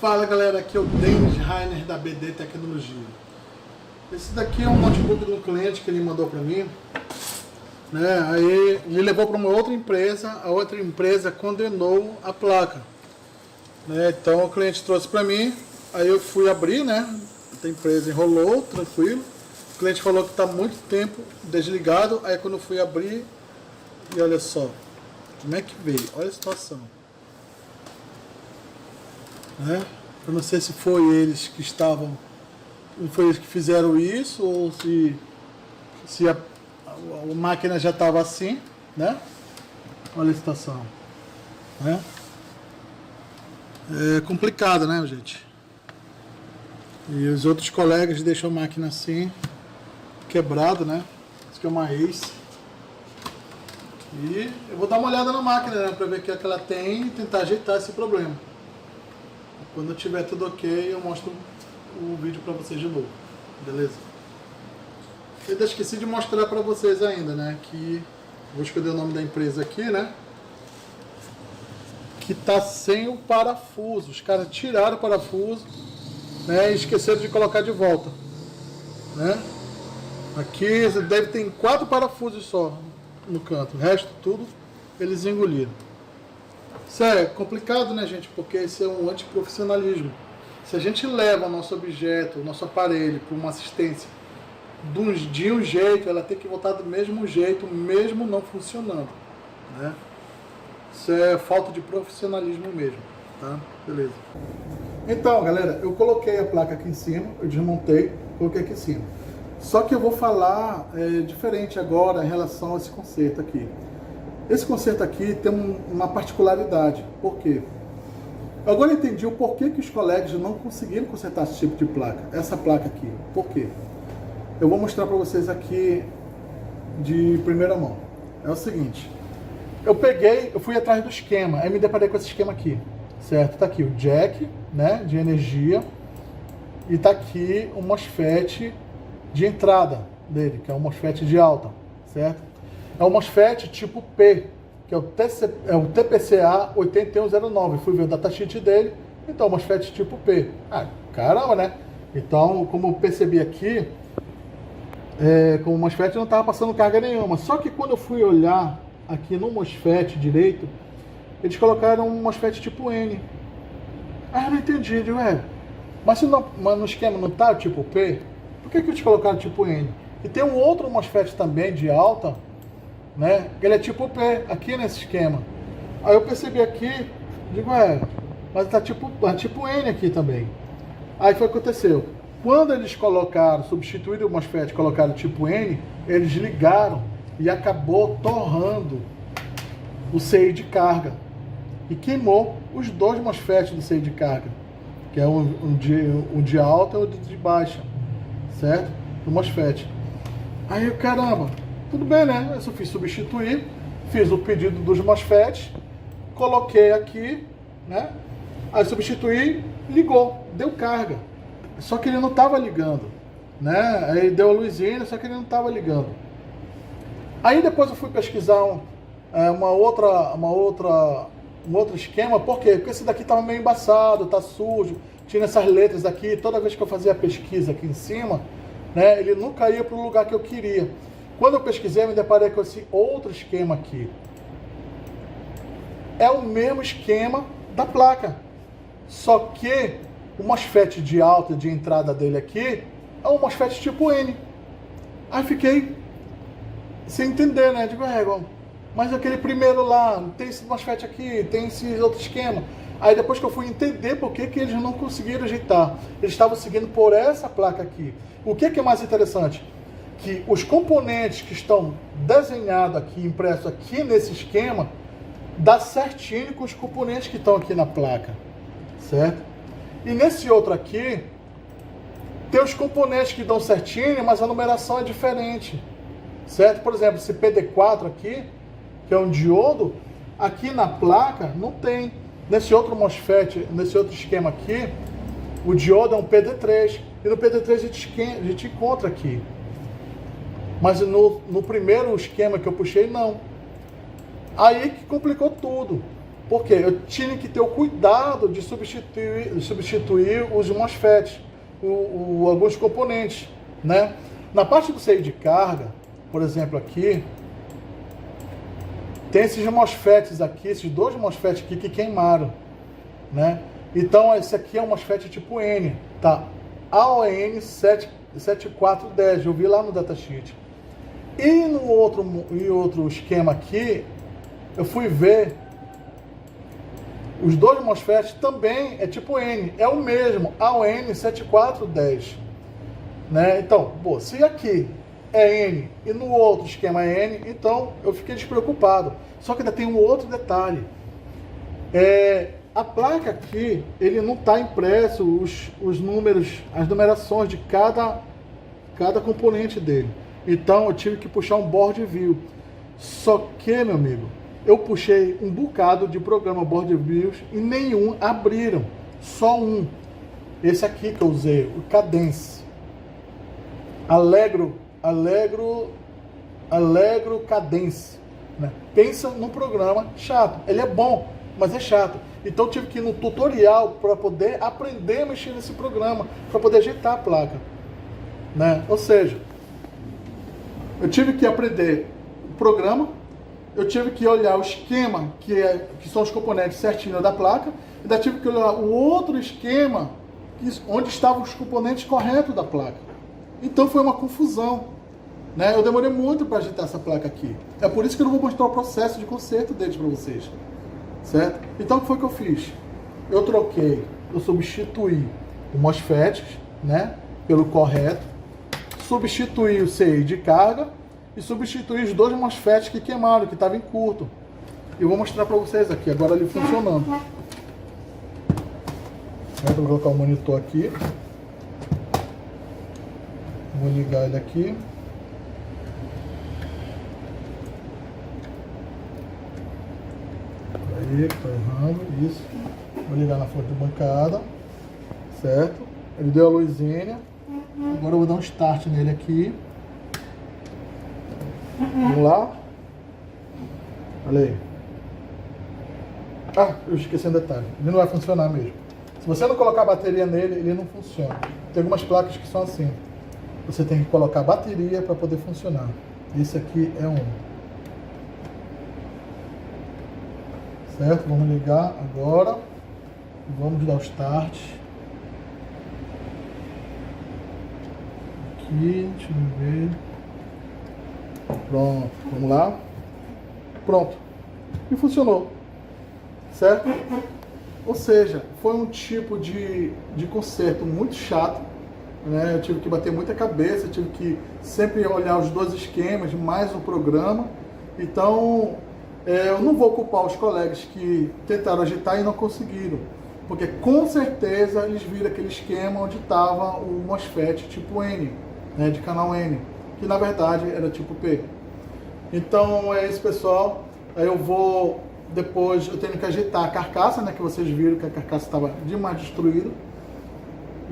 Fala galera, aqui é o Denis Rainer da BD Tecnologia. Esse daqui é um notebook de um cliente que ele mandou para mim, né? Aí ele levou para uma outra empresa, a outra empresa condenou a placa, né? Então o cliente trouxe para mim, aí eu fui abrir, né? A empresa enrolou, tranquilo. O cliente falou que está muito tempo desligado, aí quando eu fui abrir, e olha só, como é que veio, olha a situação. Né? Eu não sei se foi eles que estavam, foi eles que fizeram isso ou se a máquina já estava assim, né? Olha a situação, né? É complicado, né, gente? E os outros colegas deixam a máquina assim, quebrado, né? Isso aqui é uma Ace. E eu vou dar uma olhada na máquina, né, para ver o que é que ela tem e tentar ajeitar esse problema. Quando tiver tudo ok, eu mostro o vídeo para vocês de novo, beleza? Eu ainda esqueci de mostrar para vocês ainda, né? Que vou escolher o nome da empresa aqui, né? Que tá sem o parafuso. Os caras tiraram o parafuso, né? E esqueceram de colocar de volta, né? Aqui deve ter 4 parafusos só no canto. O resto tudo eles engoliram. Isso é complicado, né, gente? Porque isso é um antiprofissionalismo. Se a gente leva o nosso objeto, o nosso aparelho para uma assistência de um jeito, ela tem que voltar do mesmo jeito, mesmo não funcionando, né? Isso é falta de profissionalismo mesmo, tá? Beleza. Então, galera, eu coloquei a placa aqui em cima, eu desmontei, coloquei aqui em cima. Só que eu vou falar diferente agora em relação a esse conserto aqui. Esse conserto aqui tem uma particularidade. Por quê? Agora eu entendi o porquê que os colegas não conseguiram consertar esse tipo de placa. Essa placa aqui. Por quê? Eu vou mostrar para vocês aqui de primeira mão. É o seguinte. Eu fui atrás do esquema. Aí me deparei com esse esquema aqui. Certo? Tá aqui o jack, né, de energia. E tá aqui o MOSFET de entrada dele, que é um MOSFET de alta. Certo? É o MOSFET tipo P, que é o TPCA 8109. Fui ver o datasheet dele, então o MOSFET tipo P. Ah, caramba, né? Então, como eu percebi aqui, como o MOSFET não estava passando carga nenhuma. Só que quando eu fui olhar aqui no MOSFET direito, eles colocaram um MOSFET tipo N. Ah, eu não entendi, mas no esquema não tá tipo P, por que eles colocaram tipo N? E tem um outro MOSFET também de alta, né? Ele é tipo P, aqui nesse esquema. Aí eu percebi aqui, digo, mas tá tipo N aqui também. Aí foi o que aconteceu. Quando eles substituíram o MOSFET, colocaram tipo N, eles ligaram e acabou torrando o CI de carga. E queimou os dois MOSFETs do CI de carga, que é um de alta e o de baixa, certo? Do MOSFET. Aí, caramba, tudo bem, né? Eu só fiz substituir, fiz o pedido dos MOSFETs, coloquei aqui, né? Aí substituí, ligou, deu carga. Só que ele não estava ligando, né? Aí deu a luzinha, só que ele não estava ligando. Aí depois eu fui pesquisar um outro esquema. Por quê? Porque esse daqui estava meio embaçado, tá sujo, tinha essas letras aqui. Toda vez que eu fazia a pesquisa aqui em cima, né, ele nunca ia para o lugar que eu queria. Quando eu pesquisei, eu me deparei com esse outro esquema aqui. É o mesmo esquema da placa, só que o MOSFET de alta, de entrada dele aqui, é um MOSFET tipo N. Aí fiquei sem entender, né? Digo, mas aquele primeiro lá, tem esse MOSFET aqui, tem esse outro esquema. Aí depois que eu fui entender por que eles não conseguiram ajeitar, eles estavam seguindo por essa placa aqui. O que é mais interessante? Que os componentes que estão desenhados aqui, impressos aqui nesse esquema, dá certinho com os componentes que estão aqui na placa, certo? E nesse outro aqui, tem os componentes que dão certinho, mas a numeração é diferente, certo? Por exemplo, esse PD4 aqui, que é um diodo, aqui na placa não tem. Nesse outro MOSFET, nesse outro esquema aqui, o diodo é um PD3, e no PD3 a gente encontra aqui. Mas no primeiro esquema que eu puxei, não. Aí que complicou tudo. Porque eu tinha que ter o cuidado de substituir os MOSFETs, alguns componentes, né? Na parte do saída de carga, por exemplo, aqui, tem esses MOSFETs aqui, esses dois MOSFETs aqui que queimaram, né? Então, esse aqui é um MOSFET tipo N, tá? AON 7410, eu vi lá no datasheet. E no outro esquema aqui, eu fui ver, os dois MOSFETs também é tipo N, é o mesmo, AON 7410, né? Então, pô, se aqui é N e no outro esquema é N, então eu fiquei despreocupado. Só que ainda tem um outro detalhe. A placa aqui, ele não está impresso os números, as numerações de cada componente dele. Então eu tive que puxar um board view. Só que, meu amigo, eu puxei um bocado de programa board views e nenhum abriram. Só um. Esse aqui que eu usei, o Cadence. Allegro Cadence. Né? Pensa num programa chato. Ele é bom, mas é chato. Então eu tive que ir no tutorial para poder aprender a mexer nesse programa, para poder ajeitar a placa. Né? Ou seja, eu tive que aprender o programa, eu tive que olhar o esquema, que são os componentes certinhos da placa, e ainda tive que olhar o outro esquema, onde estavam os componentes corretos da placa. Então foi uma confusão. Né? Eu demorei muito para ajeitar essa placa aqui. É por isso que eu não vou mostrar o processo de conserto deles para vocês. Certo? Então o que foi que eu fiz? Eu substituí o MOSFET, né, pelo correto, substituí o CI de carga e substituí os dois MOSFETs que queimaram, que estavam em curto. Eu vou mostrar para vocês aqui, agora ele funcionando. Vou colocar o monitor aqui. Vou ligar ele aqui. Aí, tá errando, isso. Vou ligar na fonte de bancada, certo? Ele deu a luzinha. Agora eu vou dar um start nele aqui. Vamos lá. Olha aí. Ah, eu esqueci um detalhe. Ele não vai funcionar mesmo. Se você não colocar bateria nele, ele não funciona. Tem algumas placas que são assim. Você tem que colocar bateria para poder funcionar. Esse aqui é um. Certo? Vamos ligar agora. Vamos dar o start. Aqui, deixa eu ver. Pronto, vamos lá. Pronto. E funcionou. Certo? Ou seja, foi um tipo de conserto muito chato. Né? Eu tive que bater muita cabeça, eu tive que sempre olhar os dois esquemas, mais o programa. Então, eu não vou culpar os colegas que tentaram agitar e não conseguiram. Porque com certeza eles viram aquele esquema onde estava o MOSFET tipo N, né, de canal N, que na verdade era tipo P. Então é isso, pessoal. Aí eu vou, depois eu tenho que ajeitar a carcaça, né, que vocês viram que a carcaça estava demais destruída.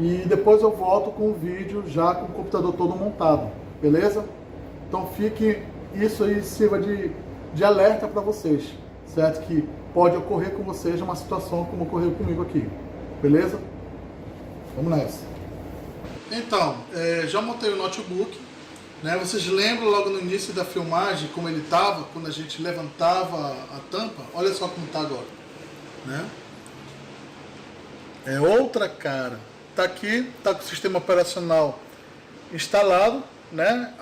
E depois eu volto com o vídeo já com o computador todo montado, beleza? Então fique, isso aí sirva de alerta para vocês, certo? Que pode ocorrer com vocês uma situação como ocorreu comigo aqui, beleza? Vamos nessa. Então, já montei o notebook, né? Vocês lembram logo no início da filmagem como ele estava, quando a gente levantava a tampa? Olha só como está agora, né? É outra cara. Tá aqui, tá com o sistema operacional instalado, né?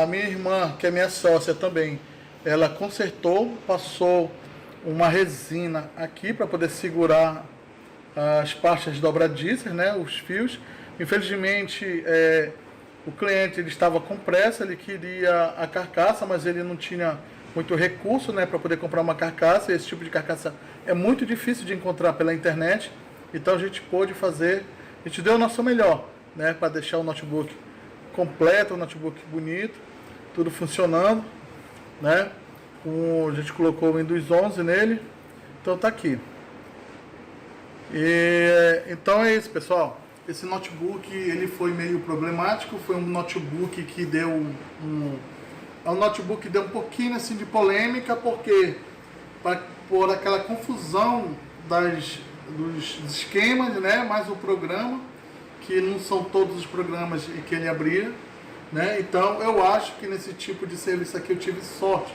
A minha irmã, que é minha sócia também, ela consertou, passou uma resina aqui para poder segurar as partes dobradiças, né? Os fios. Infelizmente, o cliente ele estava com pressa, ele queria a carcaça, mas ele não tinha muito recurso, né, para poder comprar uma carcaça. Esse tipo de carcaça é muito difícil de encontrar pela internet, então a gente pôde fazer. A gente deu o nosso melhor, né, para deixar o notebook completo, o notebook bonito, tudo funcionando, né? A gente colocou o Windows 11 nele, então tá aqui. Então é isso, pessoal. Esse notebook ele foi meio problemático, foi um notebook que deu um notebook que deu um pouquinho assim de polêmica, porque para pôr aquela confusão dos esquemas, né? Mais o programa, que não são todos os programas que ele abria, né? Então eu acho que nesse tipo de serviço aqui eu tive sorte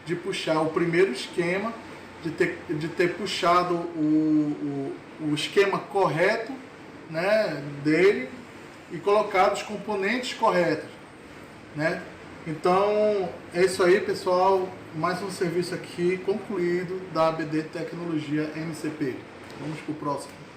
de puxar o primeiro esquema, de ter puxado o esquema correto, né, dele e colocado os componentes corretos, né? Então é isso aí, pessoal, mais um serviço aqui concluído da ABD Tecnologia MCP. Vamos para o próximo.